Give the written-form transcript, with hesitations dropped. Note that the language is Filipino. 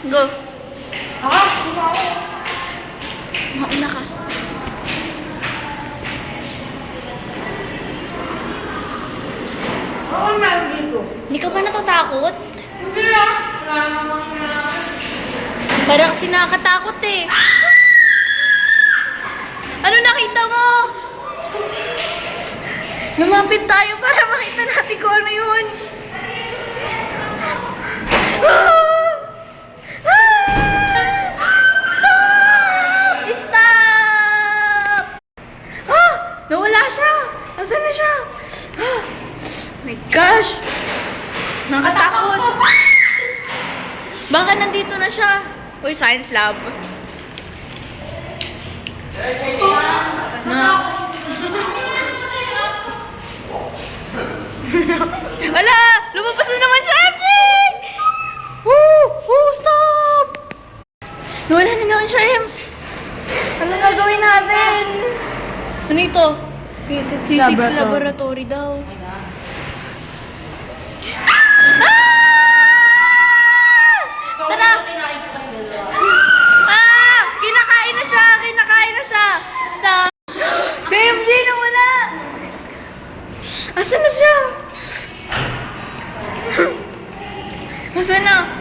Go. Ah, Mauna ka. ako meron dito. Hindi ka ba natatakot? Hindi ah. Wala namang Parang sinakatakot eh. Ano nakita mo? Lumapit tayo para makita natin kung ano yun. Stop! Stop! Ah! Nawala siya! Nasaan na siya? Oh my gosh! Nakatakot! Baka nandito na siya. Uy, science lab. Na. Wala! Lumabas na naman siya, MJ! Woo! Woo! Stop! Nawala na naman siya, Ems. Ano gagawin natin? Ano ito? Physics laboratory daw. Tara! Ah! Kinakain na siya! Kinakain na siya! Stop! Si MJ na wala! Asan na siya? Asan na?